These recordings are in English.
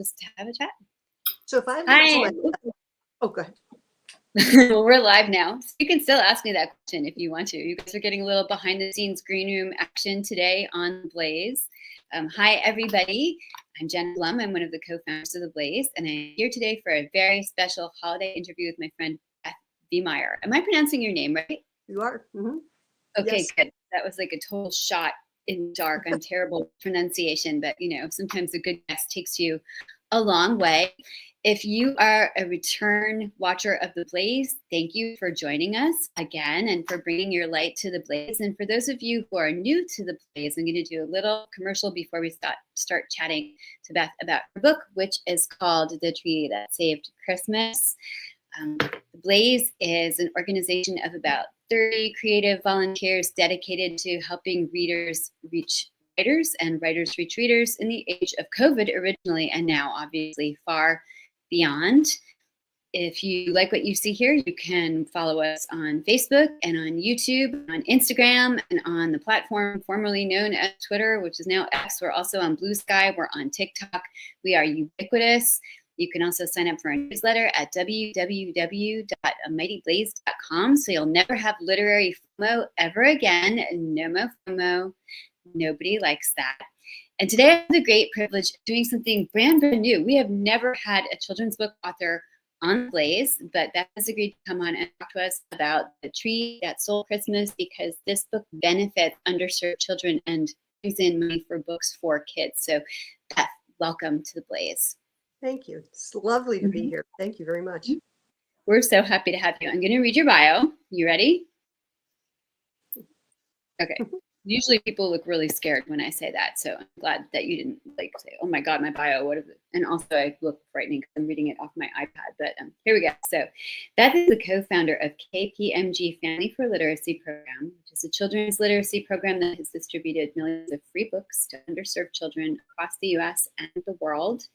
just have a chat. So if I Hi. Oh, go ahead. Well, we're live now, so you can still ask me that question if you want to. You guys are getting a little behind the scenes green room action today on Blaze. Hi, everybody. I'm Jenna Blum. I'm one of the co-founders of the Blaze, and I'm here today for a very special holiday interview with my friend Beth Veihmeyer. Am I pronouncing your name right? You are. Mm-hmm. Okay, yes. Good. That was like a total shot in the dark. I'm terrible with pronunciation, but sometimes a good guess takes you a long way. If you are a return watcher of the Blaze, thank you for joining us again and for bringing your light to the Blaze. And for those of you who are new to the Blaze, I'm going to do a little commercial before we start chatting to Beth about her book, which is called The Tree That Saved Christmas. The Blaze is an organization of about 30 creative volunteers dedicated to helping readers reach writers and writers reach readers in the age of COVID originally, and now obviously far beyond. If you like what you see here, you can follow us on Facebook and on YouTube, on Instagram, and on the platform formerly known as Twitter, which is now X. We're also on Blue Sky. We're on TikTok. We are ubiquitous. You can also sign up for our newsletter at www.amightyblaze.com, so you'll never have literary FOMO ever again. No more FOMO. Nobody likes that. And today I have the great privilege of doing something brand new. We have never had a children's book author on Blaze, but Beth has agreed to come on and talk to us about The Tree That Stole Christmas, because this book benefits underserved children and brings in money for books for kids. So Beth, welcome to the Blaze. Thank you. It's lovely to be here. Thank you very much. We're so happy to have you. I'm going to read your bio. You ready? Okay. Usually people look really scared when I say that, so I'm glad that you didn't say, "Oh my God, my bio, what is it?" And also I look frightening because I'm reading it off my iPad, but here we go. So Beth is the co-founder of KPMG Family for Literacy Program, which is a children's literacy program that has distributed millions of free books to underserved children across the US and the world.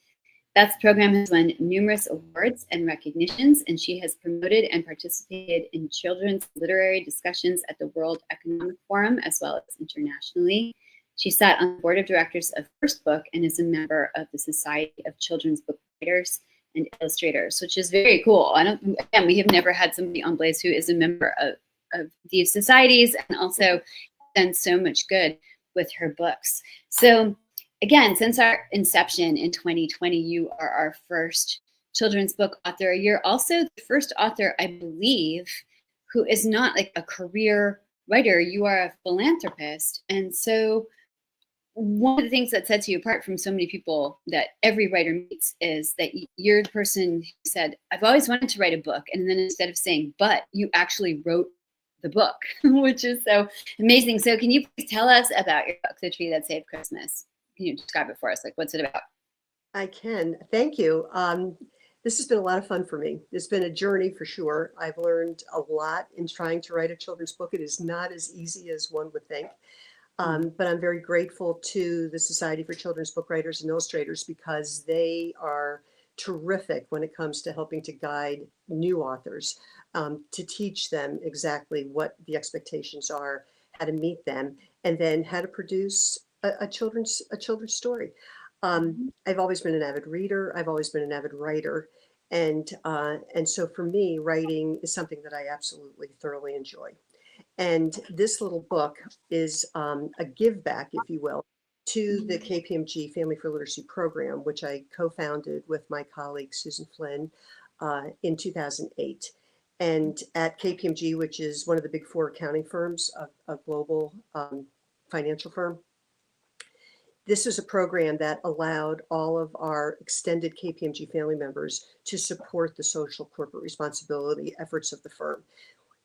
Beth's program has won numerous awards and recognitions, and she has promoted and participated in children's literary discussions at the World Economic Forum, as well as internationally. She sat on the board of directors of First Book and is a member of the Society of Children's Book Writers and Illustrators, which is very cool. Again, we have never had somebody on Blaze who is a member of these societies and also done so much good with her books. So again, since our inception in 2020, you are our first children's book author. You're also the first author, I believe, who is not like a career writer. You are a philanthropist. And so one of the things that sets you apart from so many people that every writer meets is that you're the person who said, "I've always wanted to write a book." And then instead of saying, "but," you actually wrote the book, which is so amazing. So can you please tell us about your book, The Tree That Saved Christmas? Can you describe it for us? Like, what's it about? I can. Thank you. This has been a lot of fun for me. It's been a journey for sure. I've learned a lot in trying to write a children's book. It is not as easy as one would think. But I'm very grateful to the Society for Children's Book Writers and Illustrators because they are terrific when it comes to helping to guide new authors, to teach them exactly what the expectations are, how to meet them, and then how to produce a children's story. I've always been an avid reader. I've always been an avid writer. And so for me, writing is something that I absolutely thoroughly enjoy. And this little book is a give back, if you will, to the KPMG Family for Literacy program, which I co-founded with my colleague Susan Flynn in 2008. And at KPMG, which is one of the big four accounting firms, a global financial firm, this is a program that allowed all of our extended KPMG family members to support the social corporate responsibility efforts of the firm.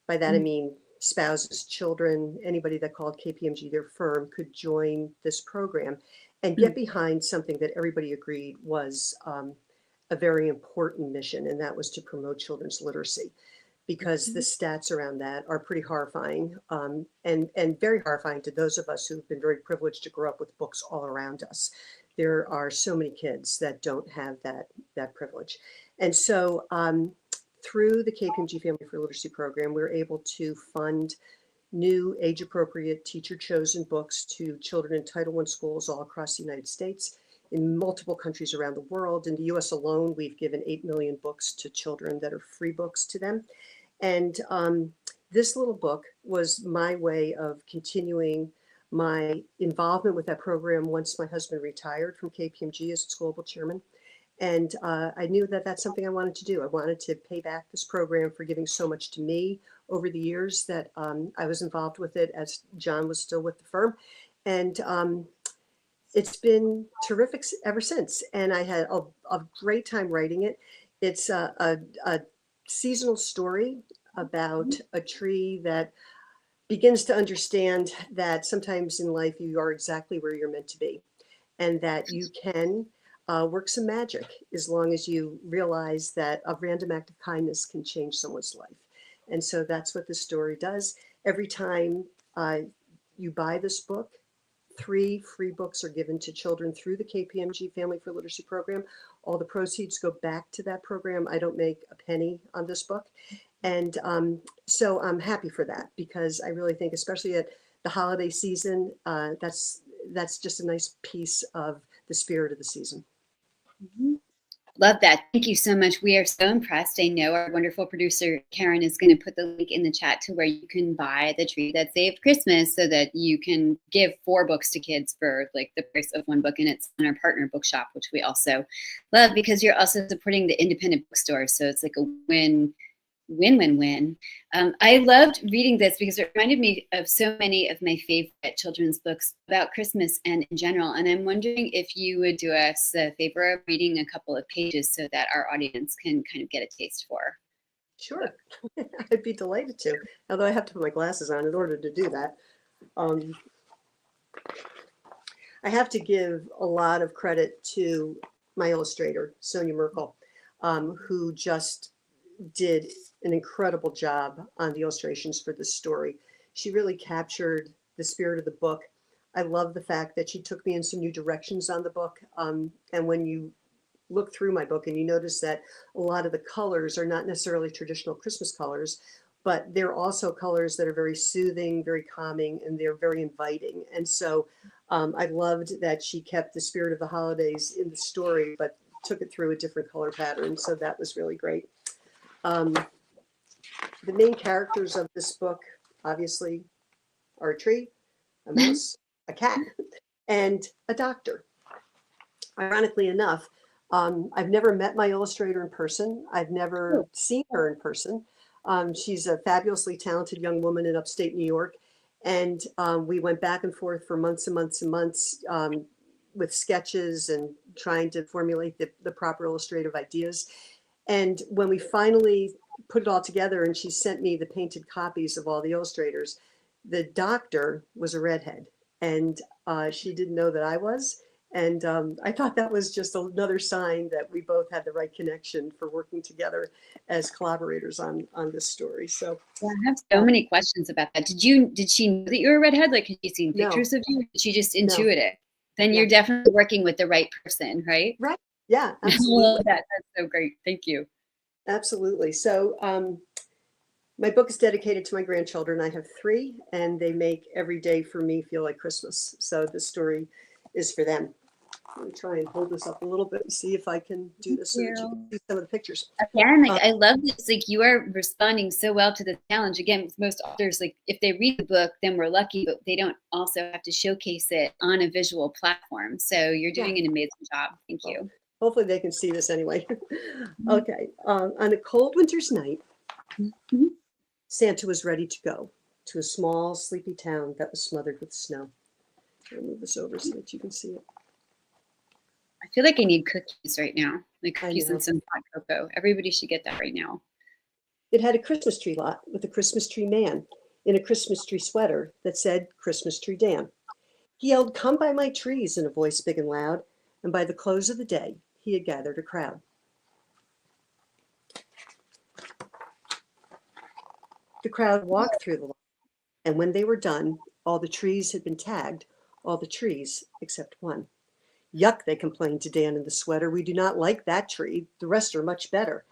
By that, I mean spouses, children, anybody that called KPMG their firm could join this program and get behind something that everybody agreed was a very important mission, and that was to promote children's literacy, because the stats around that are pretty horrifying, and very horrifying to those of us who've been very privileged to grow up with books all around us. There are so many kids that don't have that privilege. And so through the KPMG Family for Literacy program, we're able to fund new age-appropriate teacher-chosen books to children in Title I schools all across the United States, in multiple countries around the world. In the US alone, we've given 8 million books to children that are free books to them. And this little book was my way of continuing my involvement with that program once my husband retired from KPMG as its global chairman. And I knew that that's something I wanted to do. I wanted to pay back this program for giving so much to me over the years that I was involved with it as John was still with the firm. And it's been terrific ever since. And I had a great time writing it. It's a seasonal story about a tree that begins to understand that sometimes in life you are exactly where you're meant to be, and that you can work some magic as long as you realize that a random act of kindness can change someone's life. And so that's what this story does. Every time you buy this book, 3 free books are given to children through the KPMG Family for Literacy program. All the proceeds go back to that program. I don't make a penny on this book. And so I'm happy for that, because I really think, especially at the holiday season, that's just a nice piece of the spirit of the season. Mm-hmm. Love that. Thank you so much. We are so impressed. I know our wonderful producer, Karen, is going to put the link in the chat to where you can buy The Tree That Saved Christmas, so that you can give 4 books to kids for like the price of 1 book. And it's on our partner bookshop, which we also love, because you're also supporting the independent bookstores. So it's like a win-win-win. I loved reading this because it reminded me of so many of my favorite children's books about Christmas and in general. And I'm wondering if you would do us a favor of reading a couple of pages so that our audience can kind of get a taste for. Sure, I'd be delighted to, although I have to put my glasses on in order to do that. I have to give a lot of credit to my illustrator, Sonia Merkel, who just did an incredible job on the illustrations for this story. She really captured the spirit of the book. I love the fact that she took me in some new directions on the book. And when you look through my book and you notice that a lot of the colors are not necessarily traditional Christmas colors, but they're also colors that are very soothing, very calming, and they're very inviting. And so I loved that she kept the spirit of the holidays in the story, but took it through a different color pattern. So that was really great. The main characters of this book, obviously, are a tree, a mouse, a cat, and a doctor. Ironically enough, I've never met my illustrator in person. I've never seen her in person. She's a fabulously talented young woman in upstate New York. And we went back and forth for months and months and months with sketches and trying to formulate the proper illustrative ideas. And when we finally put it all together and she sent me the painted copies of all the illustrators, the doctor was a redhead, and she didn't know that I was. And I thought that was just another sign that we both had the right connection for working together as collaborators on this story. So yeah, I have so many questions about that. Did she know that you were a redhead? Like, had she seen pictures of you? Did she just intuit it? Then you're definitely working with the right person, right? Right. Yeah, absolutely. I love that. That's so great. Thank you. Absolutely. So my book is dedicated to my grandchildren. I have 3, and they make every day for me feel like Christmas. So this story is for them. Let me try and hold this up a little bit and see if I can do this so that you can see some of the pictures. Again, like I love this. Like, you are responding so well to the challenge. Again, with most authors, like if they read the book, then we're lucky, but they don't also have to showcase it on a visual platform. So you're doing an amazing job. Thank you. Hopefully they can see this anyway. Okay. On a cold winter's night, Santa was ready to go to a small, sleepy town that was smothered with snow. I'll move this over so that you can see it. I feel like I need cookies right now, like cookies and some hot cocoa. Everybody should get that right now. It had a Christmas tree lot with a Christmas tree man in a Christmas tree sweater that said Christmas Tree Dan. He yelled, "Come by my trees," in a voice big and loud, and by the close of the day, he had gathered a crowd. The crowd walked through the lot, and when they were done, all the trees had been tagged, all the trees except one. "Yuck," they complained to Dan in the sweater. "We do not like that tree. The rest are much better.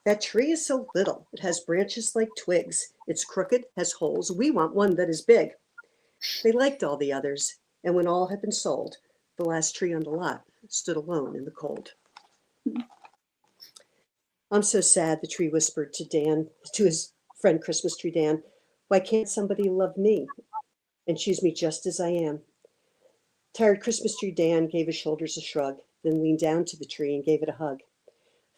That tree is so little. It has branches like twigs. It's crooked, has holes. We want one that is big." They liked all the others, and when all had been sold, the last tree on the lot stood alone in the cold. I'm so sad, the tree whispered to his friend Christmas Tree Dan. Why can't somebody love me and choose me just as I am? Tired Christmas Tree Dan gave his shoulders a shrug, then leaned down to the tree and gave it a hug.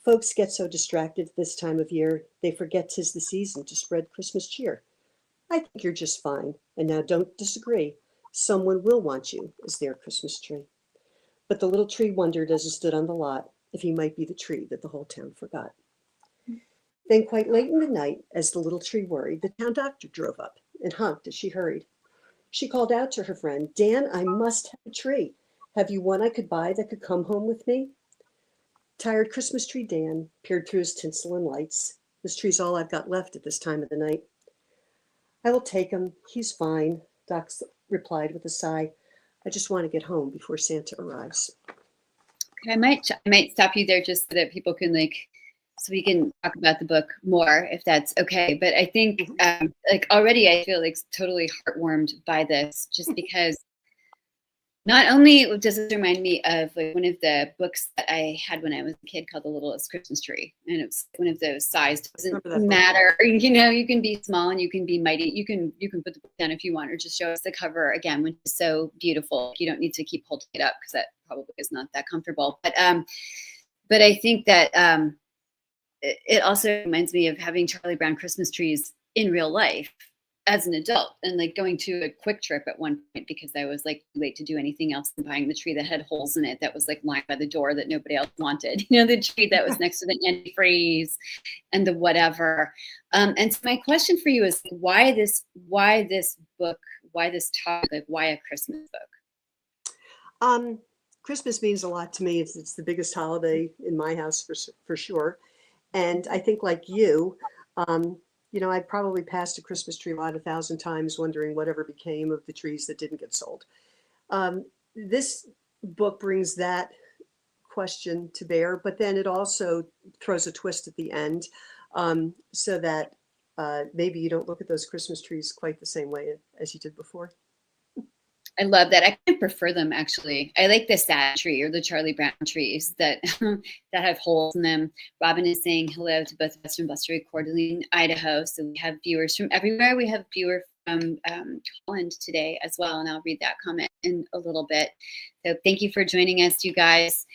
Folks get so distracted this time of year, they forget 'tis the season to spread Christmas cheer. I think you're just fine, and now don't disagree. Someone will want you as their Christmas tree. But the little tree wondered as it stood on the lot if he might be the tree that the whole town forgot. Then quite late in the night, as the little tree worried, the town doctor drove up and honked as she hurried. She called out to her friend, Dan, I must have a tree. Have you one I could buy that could come home with me? Tired Christmas Tree Dan peered through his tinsel and lights. This tree's all I've got left at this time of the night. I will take him. He's fine, Doc replied with a sigh. I just want to get home before Santa arrives. Okay, I might stop you there just so that people can so we can talk about the book more, if that's okay. But I think already I feel totally heartwarmed by this, just because not only does this remind me of one of the books that I had when I was a kid called The Littlest Christmas Tree. And it's one of those size doesn't matter. You can be small and you can be mighty. You can put the book down if you want, or just show us the cover again, which is so beautiful. You don't need to keep holding it up because that probably is not that comfortable. But I think that it also reminds me of having Charlie Brown Christmas trees in real life as an adult, and going to a Quick Trip at one point because I was too late to do anything else than buying the tree that had holes in it that was lined by the door that nobody else wanted. The tree that was next to the antifreeze and the whatever. And so my question for you is why this book? Why this topic? Why a Christmas book? Christmas means a lot to me. It's the biggest holiday in my house for sure. And I think like you, I probably passed a Christmas tree lot 1,000 times wondering whatever became of the trees that didn't get sold. This book brings that question to bear, but then it also throws a twist at the end so that maybe you don't look at those Christmas trees quite the same way as you did before. I love that. I kind of prefer them, actually. I like the sad tree or the Charlie Brown trees that that have holes in them. Robin is saying hello to both of us from Buster Coeur d'Alene, Idaho. So we have viewers from everywhere. We have viewers from Holland today as well, and I'll read that comment in a little bit. So thank you for joining us, you guys.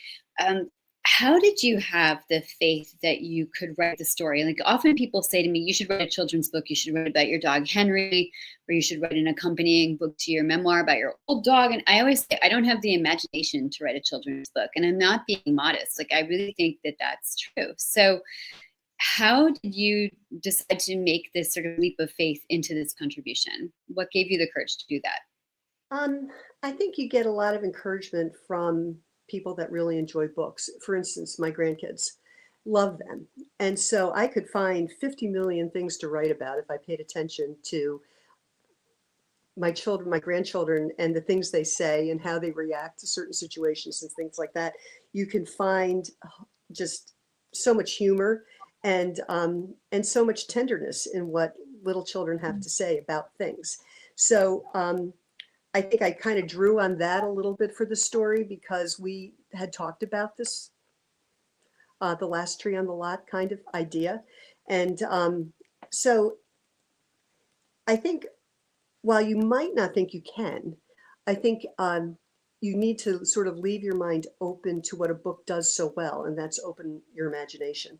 How did you have the faith that you could write the story? Often people say to me, you should write a children's book. You should write about your dog, Henry, or you should write an accompanying book to your memoir about your old dog. And I always say, I don't have the imagination to write a children's book. And I'm not being modest. I really think that that's true. So how did you decide to make this sort of leap of faith into this contribution? What gave you the courage to do that? I think you get a lot of encouragement from people that really enjoy books. For instance, my grandkids love them. And so I could find 50 million things to write about if I paid attention to my children, my grandchildren, and the things they say and how they react to certain situations and things like that. You can find just so much humor and so much tenderness in what little children have to say about things. So I think I kind of drew on that a little bit for the story because we had talked about this, the last tree on the lot kind of idea. And so I think while you might not think you can, I think you need to sort of leave your mind open to what a book does so well, and that's open your imagination.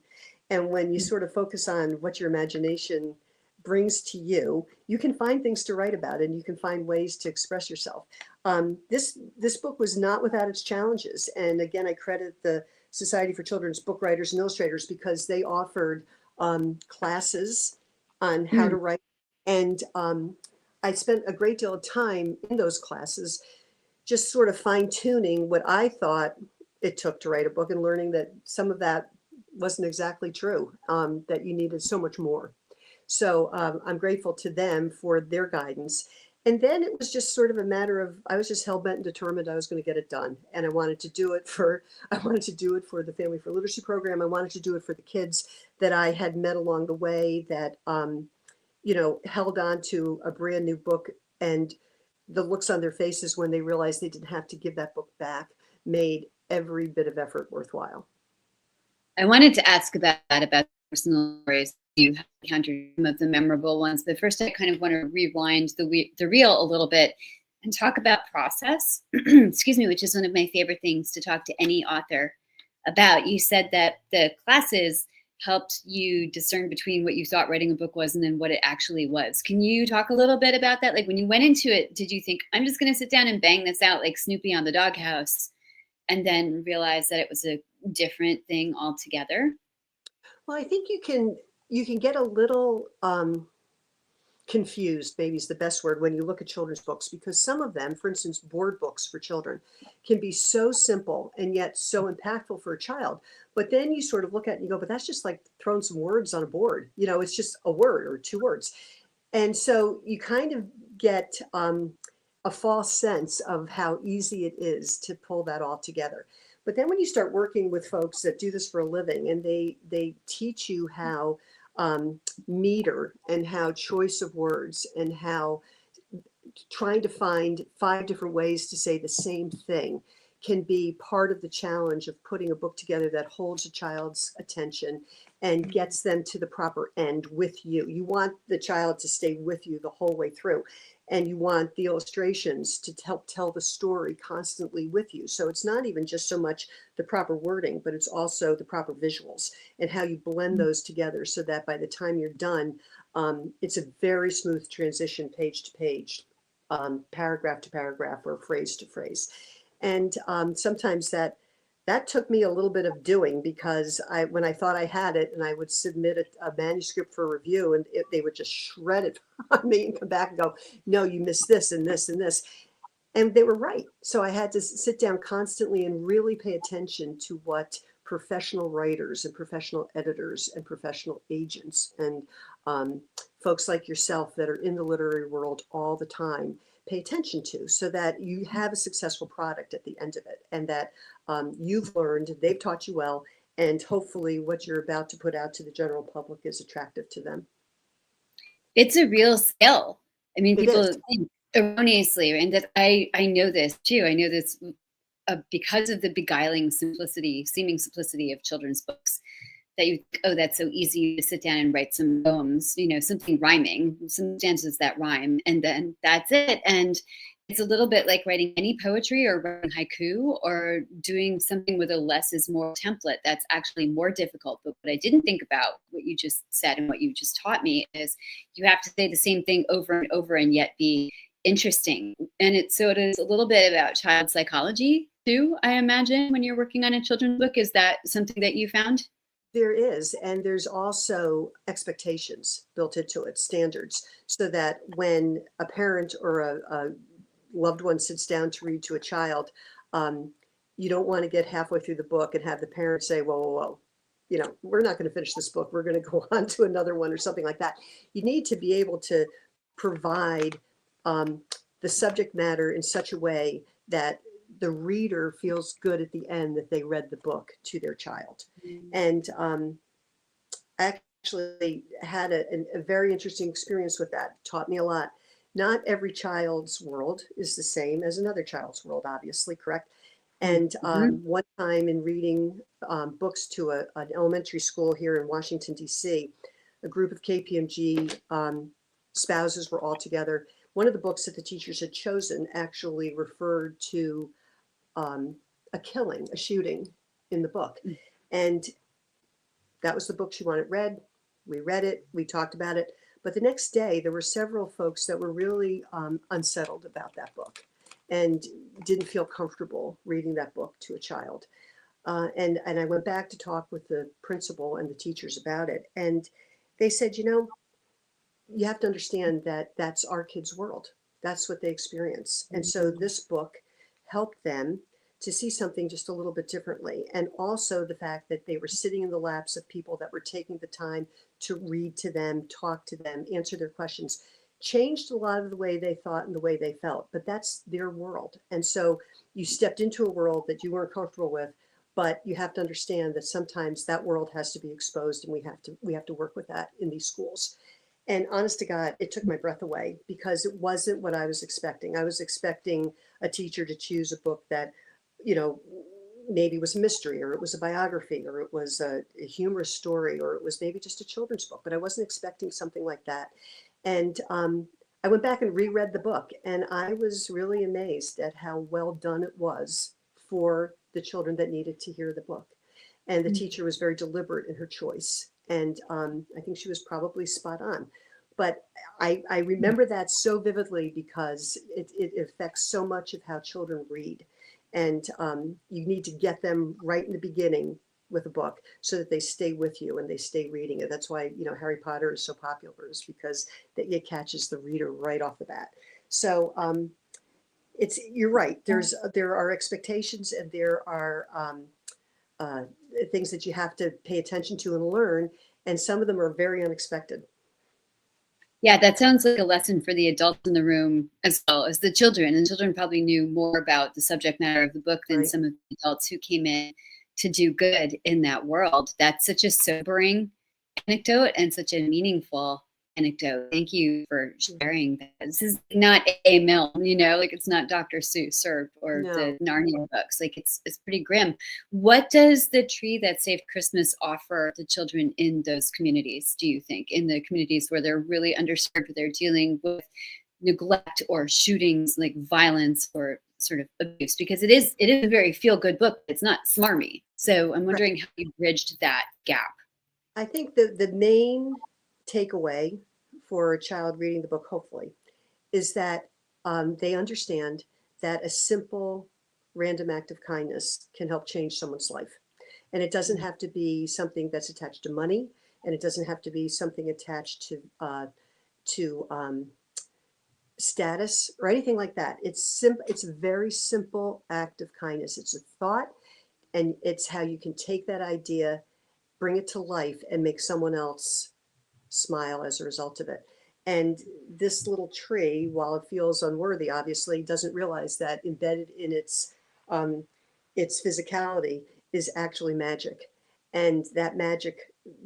And when you sort of focus on what your imagination brings to you, you can find things to write about and you can find ways to express yourself. This book was not without its challenges. And again, I credit the Society for Children's Book Writers and Illustrators because they offered classes on how to write. And I spent a great deal of time in those classes, just sort of fine tuning what I thought it took to write a book and learning that some of that wasn't exactly true, that you needed so much more. So I'm grateful to them for their guidance. And then it was just sort of a matter of, I was just hell-bent and determined I was going to get it done. And I wanted to do it for the Family for Literacy program. I wanted to do it for the kids that I had met along the way that, held on to a brand new book, and the looks on their faces when they realized they didn't have to give that book back made every bit of effort worthwhile. I wanted to ask about personal stories. You encountered some of the memorable ones, but first I kind of want to rewind the reel a little bit and talk about process, excuse me, which is one of my favorite things to talk to any author about. You said that the classes helped you discern between what you thought writing a book was and then what it actually was. Can you talk a little bit about that? Like when you went into it, did you think, I'm just going to sit down and bang this out like Snoopy on the doghouse, and then realize that it was a different thing altogether? Well, I think you can get a little confused, maybe is the best word, when you look at children's books, because some of them, for instance, board books for children, can be so simple and yet so impactful for a child. But then you sort of look at it and you go, but that's just like throwing some words on a board. You know, it's just a word or two words. And so you kind of get a false sense of how easy it is to pull that all together. But then when you start working with folks that do this for a living and they teach you how meter and how choice of words and how trying to find 5 different ways to say the same thing can be part of the challenge of putting a book together that holds a child's attention and gets them to the proper end with you. You want the child to stay with you the whole way through, and you want the illustrations to help tell the story constantly with you. So it's not even just so much the proper wording, but it's also the proper visuals and how you blend those together so that by the time you're done, it's a very smooth transition page to page, paragraph to paragraph, or phrase to phrase. And sometimes that took me a little bit of doing, because when I thought I had it and I would submit a manuscript for review, and they would just shred it on me and come back and go, no, you missed this and this and this. And they were right. So I had to sit down constantly and really pay attention to what professional writers and professional editors and professional agents and folks like yourself that are in the literary world all the time pay attention to, so that you have a successful product at the end of it, and that you've learned, they've taught you well, and hopefully what you're about to put out to the general public is attractive to them. It's a real skill. I mean, It people is. think erroneously, and that I know this too. I know this because of the beguiling simplicity, seeming simplicity of children's books, that you think, oh, that's so easy to sit down and write some poems, you know, something rhyming, some stanzas that rhyme, and then that's it. And it's a little bit like writing any poetry or writing haiku or doing something with a less is more template. That's actually more difficult. But what I didn't think about, what you just said and what you just taught me, is you have to say the same thing over and over and yet be interesting. And it is a little bit about child psychology too, I imagine, when you're working on a children's book. Is that something that you found? There is, and there's also expectations built into it, standards, so that when a parent or a loved one sits down to read to a child, you don't want to get halfway through the book and have the parent say, whoa, whoa, whoa, you know, we're not going to finish this book. We're going to go on to another one or something like that. You need to be able to provide the subject matter in such a way that the reader feels good at the end that they read the book to their child. And actually had a very interesting experience with that. Taught me a lot. Not every child's world is the same as another child's world, obviously, correct? And one time in reading books to an elementary school here in Washington, D.C., a group of KPMG spouses were all together. One of the books that the teachers had chosen actually referred to a killing, a shooting in the book. And that was the book she wanted read. We read it, we talked about it. But the next day, there were several folks that were really unsettled about that book and didn't feel comfortable reading that book to a child. And I went back to talk with the principal and the teachers about it. And they said, you know, you have to understand that that's our kids' world. That's what they experience. And so this book helped them to see something just a little bit differently. And also the fact that they were sitting in the laps of people that were taking the time to read to them, talk to them, answer their questions, changed a lot of the way they thought and the way they felt. But that's their world. And so you stepped into a world that you weren't comfortable with, but you have to understand that sometimes that world has to be exposed, and we have to work with that in these schools. And honest to God, it took my breath away, because it wasn't what I was expecting. I was expecting a teacher to choose a book that, you know, maybe it was a mystery, or it was a biography, or it was a humorous story, or it was maybe just a children's book, but I wasn't expecting something like that. And I went back and reread the book, and I was really amazed at how well done it was for the children that needed to hear the book. And the teacher was very deliberate in her choice. And I think she was probably spot on. But I remember that so vividly because it affects so much of how children read. And you need to get them right in the beginning with a book so that they stay with you and they stay reading it. That's why, you know, Harry Potter is so popular, is because it catches the reader right off the bat. So you're right. There are expectations, and there are uh, things that you have to pay attention to and learn. And some of them are very unexpected. Yeah, that sounds like a lesson for the adults in the room as well as the children. And children probably knew more about the subject matter of the book than Right. some of the adults who came in to do good in that world. That's such a sobering anecdote and such a meaningful anecdote. Thank you for sharing that. This is not A. Milne, you know, like it's not Dr. Seuss or No. the Narnia books. Like it's pretty grim. What does the Tree That Saved Christmas offer the children in those communities, do you think? In the communities where they're really underserved, where they're dealing with neglect or shootings, like violence or sort of abuse, because it is a very feel-good book. It's not smarmy. So I'm wondering how you bridged that gap. I think the main takeaway for a child reading the book, hopefully, is that they understand that a simple random act of kindness can help change someone's life. And it doesn't have to be something that's attached to money, and it doesn't have to be something attached to status or anything like that. It's simple. It's a very simple act of kindness. It's a thought, and it's how you can take that idea, bring it to life, and make someone else smile as a result of it. And this little tree, while it feels unworthy, obviously doesn't realize that embedded in its physicality is actually magic, and that magic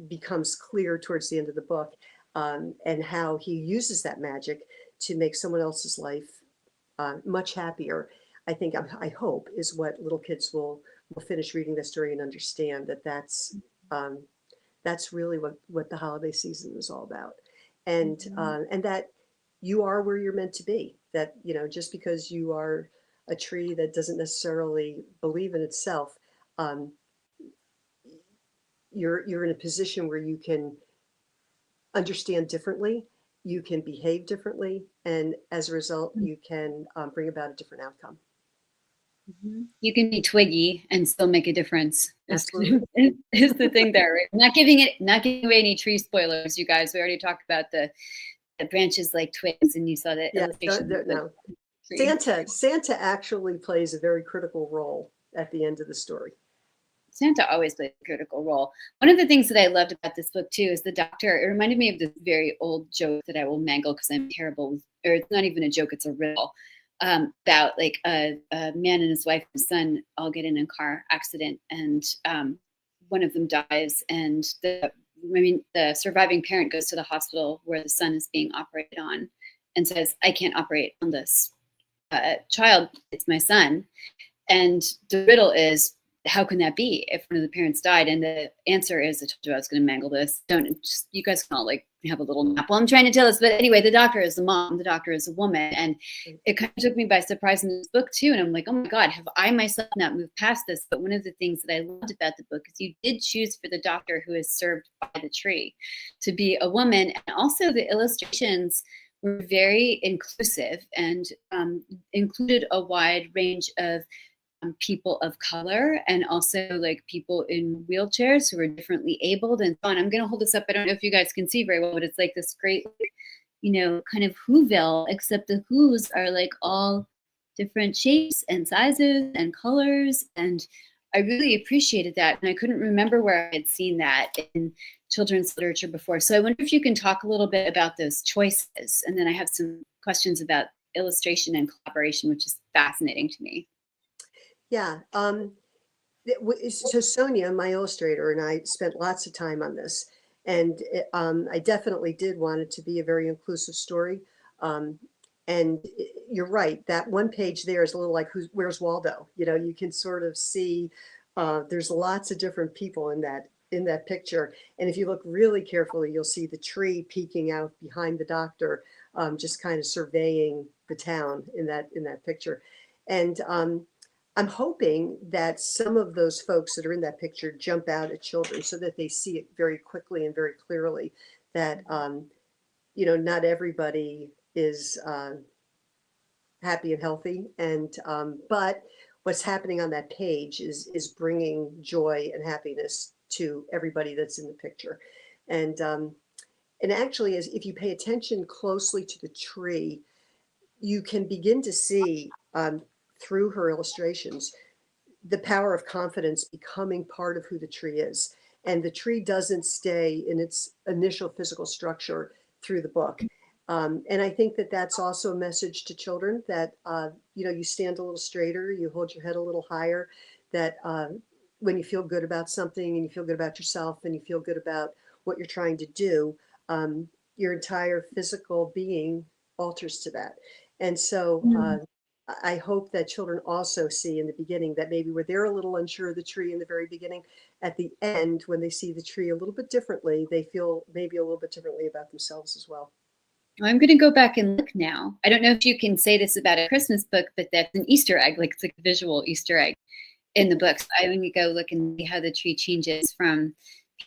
becomes clear towards the end of the book, and how he uses that magic to make someone else's life much happier. I think, I hope, is what little kids will finish reading the story and understand that that's really what the holiday season is all about. And and that you are where you're meant to be. That, you know, just because you are a tree that doesn't necessarily believe in itself, um, you're in a position where you can understand differently, you can behave differently, and as a result, you can bring about a different outcome. You can be twiggy and still make a difference. Absolutely. Is the thing there, right? Not giving away any tree spoilers, you guys. We already talked about the branches like twigs, and you saw the Yeah, illustration. no. Santa actually plays a very critical role at the end of the story. Santa always plays a critical role. One of the things that I loved about this book too is the doctor. It reminded me of this very old joke that I will mangle because I'm terrible with, or it's not even a joke, it's a riddle. About like a man and his wife and son all get in a car accident, and one of them dies, and the surviving parent goes to the hospital where the son is being operated on and says, "I can't operate on this child, it's my son." And the riddle is, how can that be if one of the parents died? And the answer is, I told you I was going to mangle this. You guys can all like have a little nap while I'm trying to tell this. But anyway, the doctor is the mom, the doctor is a woman. And it kind of took me by surprise in this book too. And I'm like, oh my God, have I myself not moved past this? But one of the things that I loved about the book is you did choose for the doctor who is served by the tree to be a woman. And also the illustrations were very inclusive and included a wide range of people of color, and also like people in wheelchairs who are differently abled and so on. I'm going to hold this up. I don't know if you guys can see very well, but it's like this great, you know, kind of Whoville, except the Whos are like all different shapes and sizes and colors. And I really appreciated that. And I couldn't remember where I had seen that in children's literature before. So I wonder if you can talk a little bit about those choices. And then I have some questions about illustration and collaboration, which is fascinating to me. Yeah. So Sonia, my illustrator, and I spent lots of time on this, and I definitely did want it to be a very inclusive story. And you're right, that one page there is a little like where's Waldo? You know, you can sort of see there's lots of different people in that picture. And if you look really carefully, you'll see the tree peeking out behind the doctor, just kind of surveying the town in that picture. And I'm hoping that some of those folks that are in that picture jump out at children so that they see it very quickly and very clearly that, you know, not everybody is happy and healthy. And but what's happening on that page is bringing joy and happiness to everybody that's in the picture. And actually, as if you pay attention closely to the tree, you can begin to see through her illustrations the power of confidence becoming part of who the tree is. And the tree doesn't stay in its initial physical structure through the book. And I think that that's also a message to children that, you know, you stand a little straighter, you hold your head a little higher, that when you feel good about something and you feel good about yourself and you feel good about what you're trying to do, your entire physical being alters to that. And so I hope that children also see in the beginning that maybe where they're a little unsure of the tree in the very beginning, at the end, when they see the tree a little bit differently, they feel maybe a little bit differently about themselves as well. I'm going to go back and look now. I don't know if you can say this about a Christmas book, but that's an Easter egg, like it's like a visual Easter egg in the book. So I'm going to go look and see how the tree changes from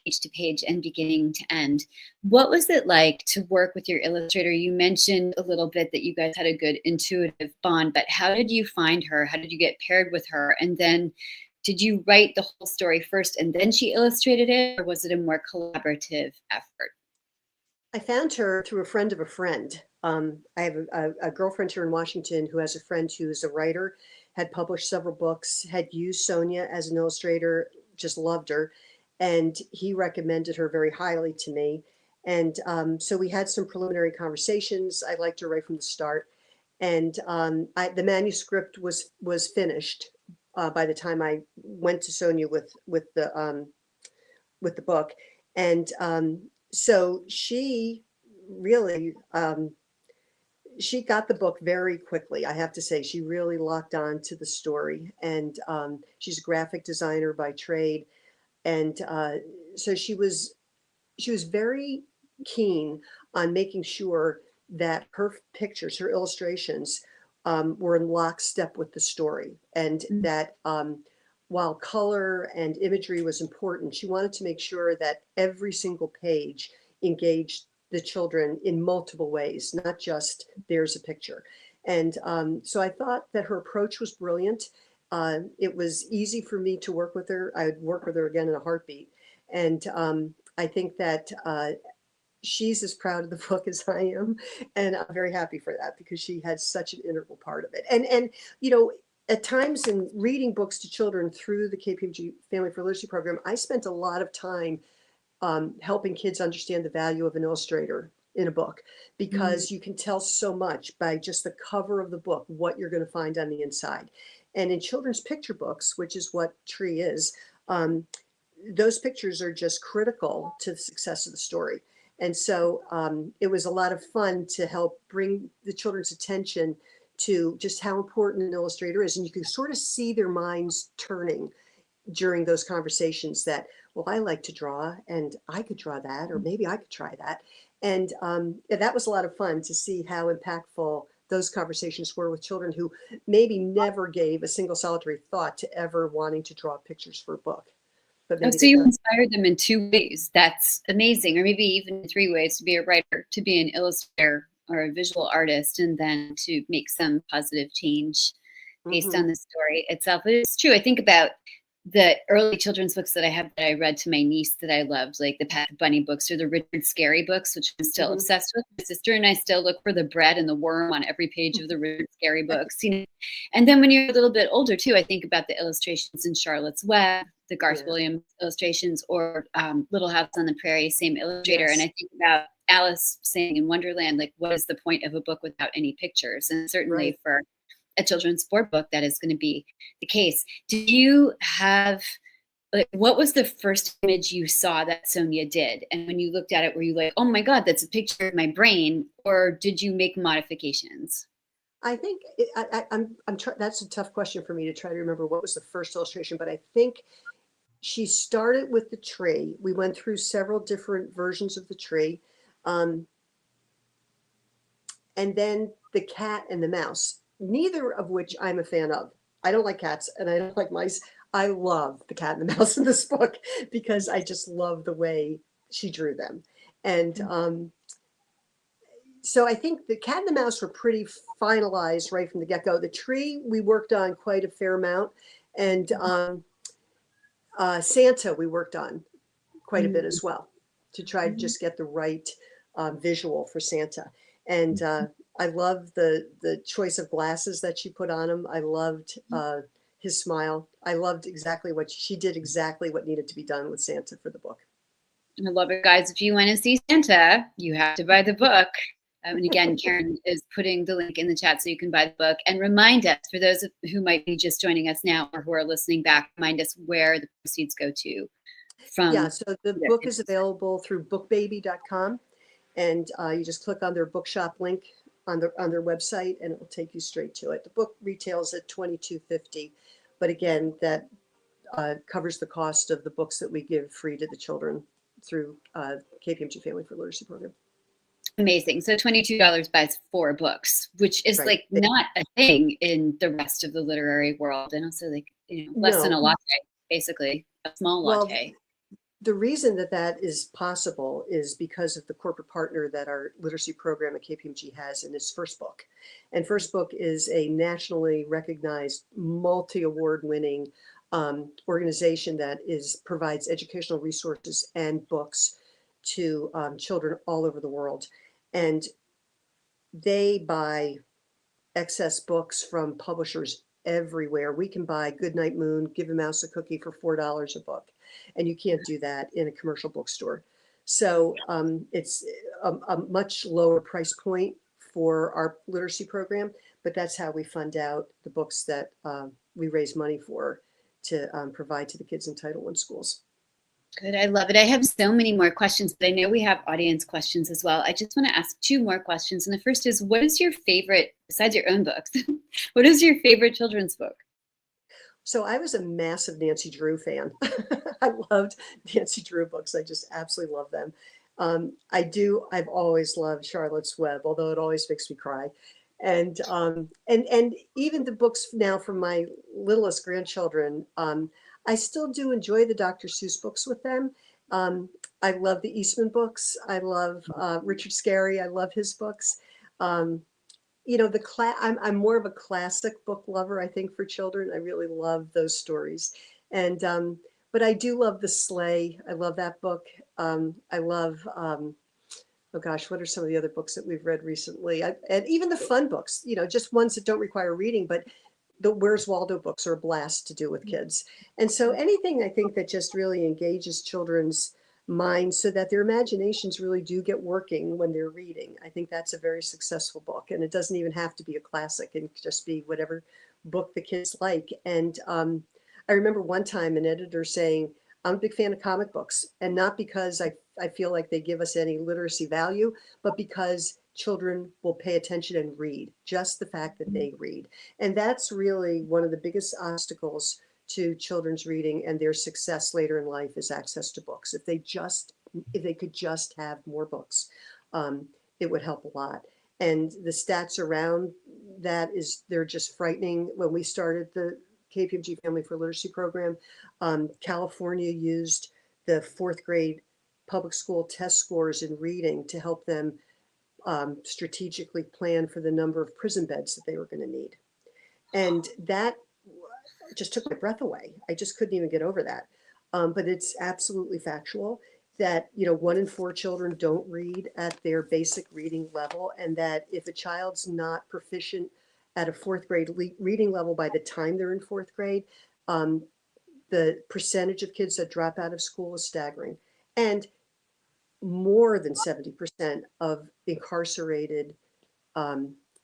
page to page and beginning to end. What was it like to work with your illustrator? You mentioned a little bit that you guys had a good intuitive bond, but how did you find her? How did you get paired with her? And then did you write the whole story first and then she illustrated it, or was it a more collaborative effort? I found her through a friend of a friend. I have a girlfriend here in Washington who has a friend who is a writer, had published several books, had used Sonia as an illustrator, just loved her. And he recommended her very highly to me. And so we had some preliminary conversations. I liked her right from the start. And the manuscript was finished by the time I went to Sonia with the book. And so she really she got the book very quickly. I have to say, she really locked on to the story. And she's a graphic designer by trade, and so she was very keen on making sure that her pictures, her illustrations, were in lockstep with the story, and that while color and imagery was important, she wanted to make sure that every single page engaged the children in multiple ways, not just there's a picture. And so I thought that her approach was brilliant. It was easy for me to work with her. I would work with her again in a heartbeat. And I think that she's as proud of the book as I am, and I'm very happy for that because she had such an integral part of it. And you know, at times in reading books to children through the KPMG Family for Literacy program, I spent a lot of time helping kids understand the value of an illustrator in a book, because you can tell so much by just the cover of the book, what you're going to find on the inside. And in children's picture books, which is what Tree is, those pictures are just critical to the success of the story. And so it was a lot of fun to help bring the children's attention to just how important an illustrator is. And you can sort of see their minds turning during those conversations that, well, I like to draw and I could draw that, or maybe I could try that. And that was a lot of fun to see how impactful those conversations were with children who maybe never gave a single solitary thought to ever wanting to draw pictures for a book. But Oh, maybe so you inspired them in 2 ways. That's amazing. Or maybe even 3 ways: to be a writer, to be an illustrator or a visual artist, and then to make some positive change based on the story itself. But it's true. I think about the early children's books that I have that I read to my niece that I loved, like the Pat Bunny books or the Richard Scarry books, which I'm still obsessed with. My sister and I still look for the bread and the worm on every page of the Richard Scarry books. You know? And then when you're a little bit older too, I think about the illustrations in Charlotte's Web, the Garth Williams illustrations, or Little House on the Prairie, same illustrator. And I think about Alice saying in Wonderland, like, what is the point of a book without any pictures? And certainly for a children's board book, that is going to be the case. Do you have, like, what was the first image you saw that Sonia did? And when you looked at it, were you like, oh my God, that's a picture of my brain? Or did you make modifications? I think that's a tough question for me to try to remember what was the first illustration, but I think she started with the tree. We went through several different versions of the tree. Um, and then the cat and the mouse, neither of which I'm a fan of. I don't like cats and I don't like mice. I love the cat and the mouse in this book because I just love the way she drew them. And so I think the cat and the mouse were pretty finalized right from the get-go. The tree we worked on quite a fair amount, and Santa we worked on quite a bit as well to try to just get the right visual for Santa. And I love the choice of glasses that she put on him. I loved his smile. I loved exactly what she did, exactly what needed to be done with Santa for the book. I love it, guys. If you want to see Santa, you have to buy the book. And again, Karen is putting the link in the chat so you can buy the book. And remind us, for those who might be just joining us now or who are listening back, remind us where the proceeds go to. Yeah, so the book is available through bookbaby.com. And you just click on their bookshop link on their website, and it will take you straight to it. The book retails at $22.50, but again, that covers the cost of the books that we give free to the children through KPMG Family for Literacy program. Amazing. So $22 buys 4 books, which is like not a thing in the rest of the literary world, and also like less than a latte, basically a small latte. The reason that is possible is because of the corporate partner that our literacy program at KPMG has in its First Book. And First Book is a nationally recognized, multi-award winning organization that provides educational resources and books to children all over the world. And they buy excess books from publishers everywhere. We can buy Goodnight Moon, Give a Mouse a Cookie for $4 a book. And you can't do that in a commercial bookstore. So it's a much lower price point for our literacy program, but that's how we fund out the books that we raise money for to provide to the kids in Title I schools. Good. I love it. I have so many more questions, but I know we have audience questions as well. I just want to ask 2 more questions. And the first is, what is your favorite, besides your own books, what is your favorite children's book? So I was a massive Nancy Drew fan. I loved Nancy Drew books. I just absolutely love them. I've always loved Charlotte's Web, although it always makes me cry. And even the books now from my littlest grandchildren, I still do enjoy the Dr. Seuss books with them. I love the Eastman books. I love Richard Scarry. I love his books. I'm more of a classic book lover, I think, for children. I really love those stories. And but I do love The Sleigh. I love that book. I love oh gosh, what are some of the other books that we've read recently? And even the fun books, just ones that don't require reading, but the Where's Waldo books are a blast to do with kids. And so anything I think that just really engages children's minds so that their imaginations really do get working when they're reading, I think that's a very successful book. And it doesn't even have to be a classic. It can just be whatever book the kids like. And I remember one time an editor saying, I'm a big fan of comic books, and not because I feel like they give us any literacy value, but because children will pay attention and read, just the fact that they read. And that's really one of the biggest obstacles to children's reading and their success later in life is access to books. If they could just have more books, it would help a lot. And the stats around that they're just frightening. When we started the KPMG Family for Literacy program, California used the 4th grade public school test scores in reading to help them strategically plan for the number of prison beds that they were going to need. And that just took my breath away. I just couldn't even get over that. But it's absolutely factual that 1 in 4 children don't read at their basic reading level, and that if a child's not proficient at a 4th grade reading level by the time they're in 4th grade, the percentage of kids that drop out of school is staggering. And more than 70% of incarcerated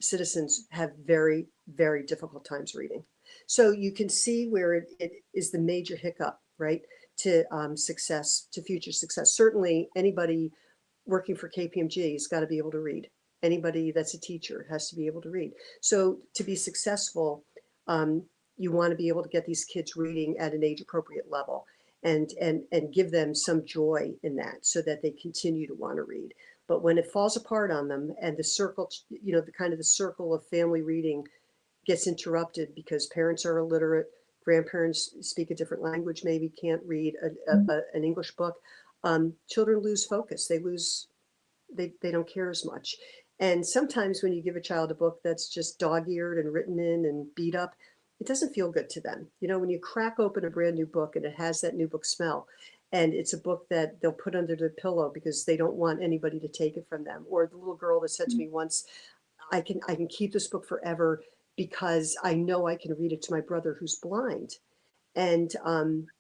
citizens have very, very difficult times reading. So you can see where it is the major hiccup, right, to success, to future success. Certainly anybody working for KPMG has got to be able to read. Anybody that's a teacher has to be able to read. So to be successful, you want to be able to get these kids reading at an age appropriate level and give them some joy in that so that they continue to want to read. But when it falls apart on them and the circle, the kind of the circle of family reading gets interrupted because parents are illiterate, grandparents speak a different language, maybe can't read an English book, children lose focus. They don't care as much. And sometimes when you give a child a book that's just dog-eared and written in and beat up, it doesn't feel good to them. When you crack open a brand new book and it has that new book smell, and it's a book that they'll put under their pillow because they don't want anybody to take it from them. Or the little girl that said to me once, I can keep this book forever because I know I can read it to my brother who's blind. And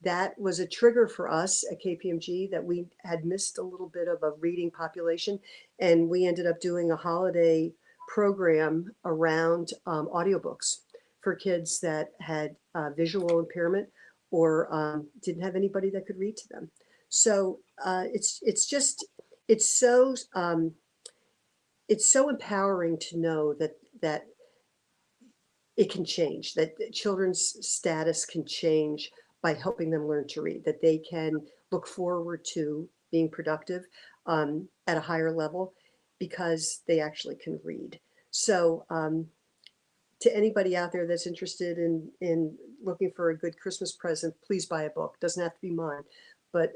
that was a trigger for us at KPMG that we had missed a little bit of a reading population. And we ended up doing a holiday program around audiobooks for kids that had visual impairment or didn't have anybody that could read to them. So it's so empowering to know that it can change, that children's status can change by helping them learn to read, that they can look forward to being productive at a higher level because they actually can read. So to anybody out there that's interested in looking for a good Christmas present, please buy a book. Doesn't have to be mine, but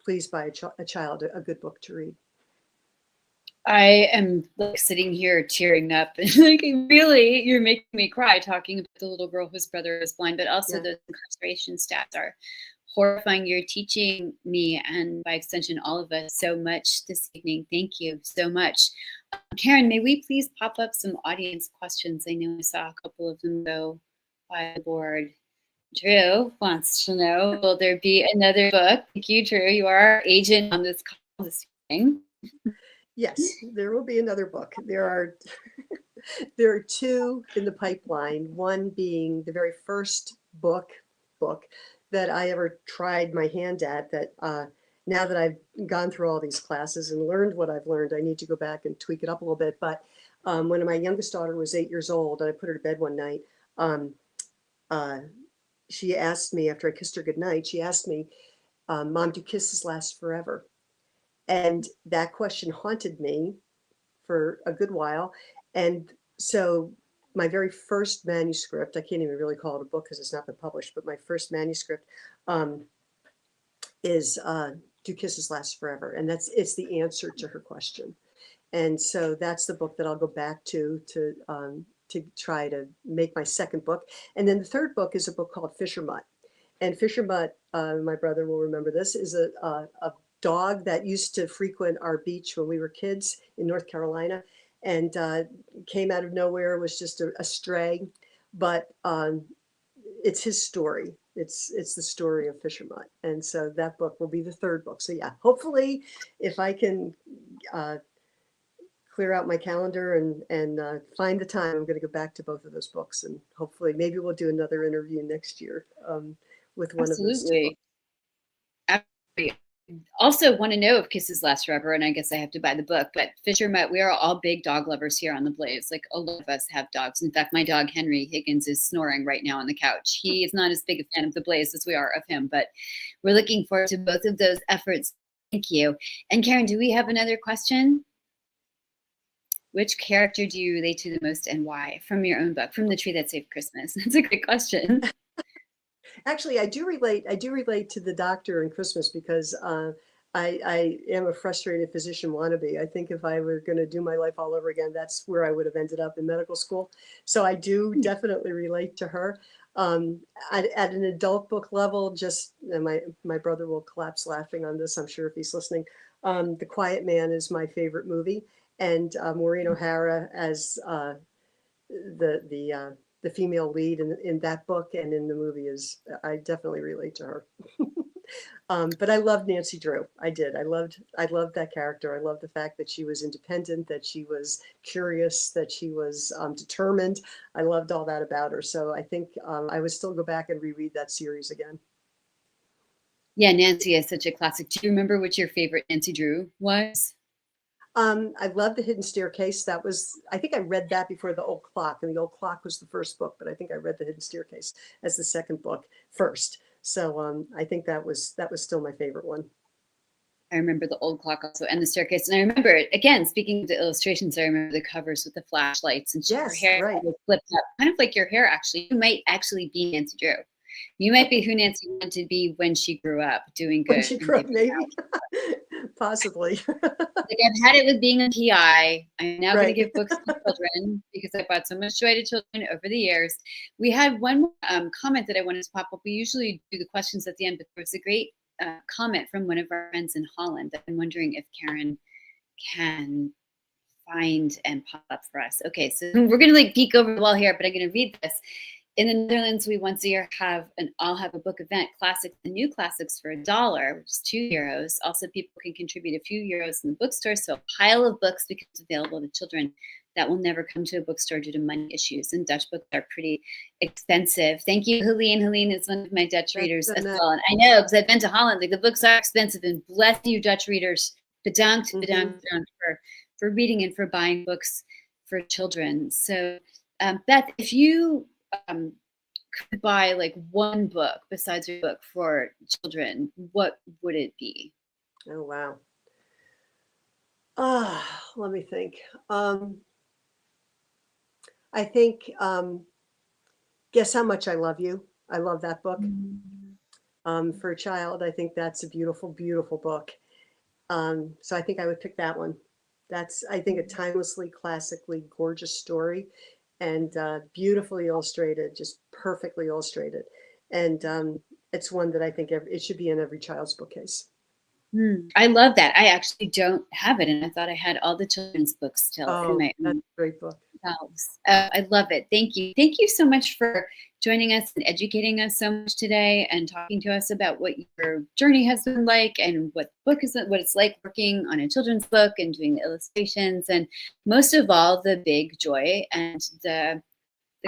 please buy a child a good book to read. I am like sitting here tearing up and like really you're making me cry talking about the little girl whose brother is blind, but also those incarceration stats are horrifying. You're teaching me and by extension all of us so much this evening. Thank you so much. Karen, may we please pop up some audience questions? I know I saw a couple of them go by the board. Drew wants to know, will there be another book? Thank you, Drew. You are our agent on this call this evening. Yes, there will be another book. There are two in the pipeline, one being the very first book that I ever tried my hand at, that now that I've gone through all these classes and learned what I've learned, I need to go back and tweak it up a little bit. But when my youngest daughter was 8 years old and I put her to bed one night, she asked me, after I kissed her goodnight, she asked me, Mom, do kisses last forever? And that question haunted me for a good while. And so my very first manuscript, I can't even really call it a book because it's not been published, but my first manuscript is Do Kisses Last Forever? And it's the answer to her question. And so that's the book that I'll go back to try to make my second book. And then the third book is a book called Fisher Mutt. And Fisher Mutt, my brother will remember this, is a dog that used to frequent our beach when we were kids in North Carolina, and came out of nowhere, was just a stray, but it's his story. It's the story of Fisher Mutt. And so that book will be the third book. So yeah, hopefully if I can clear out my calendar and find the time, I'm going to go back to both of those books, and hopefully maybe we'll do another interview next year with one of those two books. Absolutely. Also want to know if Kisses Last Forever, and I guess I have to buy the book, but Fisher Mutt, we are all big dog lovers here on the Blaze. Like a lot of us have dogs. In fact, my dog Henry Higgins is snoring right now on the couch. He is not as big a fan of the Blaze as we are of him, but we're looking forward to both of those efforts. Thank you. And Karen, do we have another question? Which character do you relate to the most and why? From your own book, from The Tree That Saved Christmas. That's a great question. Actually, I do relate to the doctor in Christmas because I am a frustrated physician wannabe. I think if I were going to do my life all over again, that's where I would have ended up, in medical school. So I do definitely relate to her. At an adult book level, just my brother will collapse laughing on this, I'm sure, if he's listening. The Quiet Man is my favorite movie, and Maureen O'Hara as the female lead in that book and in the movie I definitely relate to her. But I loved Nancy Drew. I did. I loved that character. I loved the fact that she was independent, that she was curious, that she was determined. I loved all that about her. So I think I would still go back and reread that series again. Yeah, Nancy is such a classic. Do you remember what your favorite Nancy Drew was? I love The Hidden Staircase. That was, I think I read that before The Old Clock, and The Old Clock was the first book, but I think I read The Hidden Staircase as the second book first. So I think that was still my favorite one. I remember The Old Clock also, and The Staircase. And I remember, again, speaking of the illustrations, I remember the covers with the flashlights and her Yes, hair right. flipped up, kind of like your hair, actually. You might actually be Nancy Drew. You might be who Nancy wanted to be when she grew up, doing When good. she grew up, maybe, possibly. Like, I've had it with being a PI. I'm now going to Right. give books to children because I brought so much joy to children over the years. We had one comment that I wanted to pop up. We usually do the questions at the end, but there was a great comment from one of our friends in Holland that I'm wondering if Karen can find and pop up for us. Okay, so we're going to like peek over the wall here, but I'm going to read this. In the Netherlands, we once a year I'll have a book event, classics and new classics for $1, which is €2. Also, people can contribute a few euros in the bookstore, so a pile of books becomes available to children that will never come to a bookstore due to money issues. And Dutch books are pretty expensive. Thank you, Helene. Helene is one of my Dutch readers as well. And I know, because I've been to Holland, like the books are expensive, and bless you, Dutch readers. Bedankt, bedankt, bedankt for reading and for buying books for children. So, Beth, if you could buy like one book besides your book for children, what would it be? Oh, wow. Let me think. I think Guess How Much I Love You. I love that book. For a child, I think that's a beautiful, beautiful book. So I think I would pick that one. That's, I think, a timelessly, classically gorgeous story, and beautifully illustrated, just perfectly illustrated. And it's one that I think it should be in every child's bookcase. I love that. I actually don't have it, and I thought I had all the children's books still in my that's a great book. shelves. I love it. Thank you. Thank you so much for joining us and educating us so much today, and talking to us about what your journey has been like, and what the book is, what it's like working on a children's book and doing the illustrations, and most of all, the big joy and the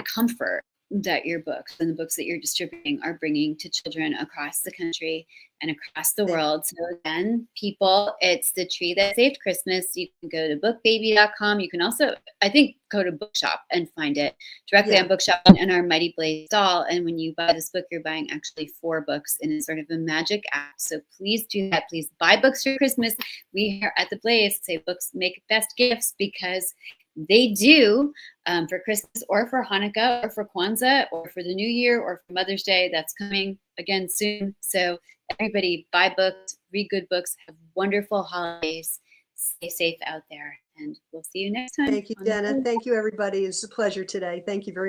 comfort that your books and the books that you're distributing are bringing to children across the country and across the world. So again, people, it's The Tree That Saved Christmas. You can go to bookbaby.com. You can also, I think, go to Bookshop and find it directly on Bookshop and our Mighty Blaze stall. And when you buy this book, you're buying actually 4 books in a sort of a magic app. So please do that. Please buy books for Christmas. We here at the Blaze say books make best gifts, because they do, for Christmas or for Hanukkah or for Kwanzaa or for the New Year or for Mother's Day. That's coming again soon. So everybody, buy books, read good books, have wonderful holidays, stay safe out there, and we'll see you next time. Thank you, Jenna. Thank you, everybody. It's a pleasure today. Thank you very much.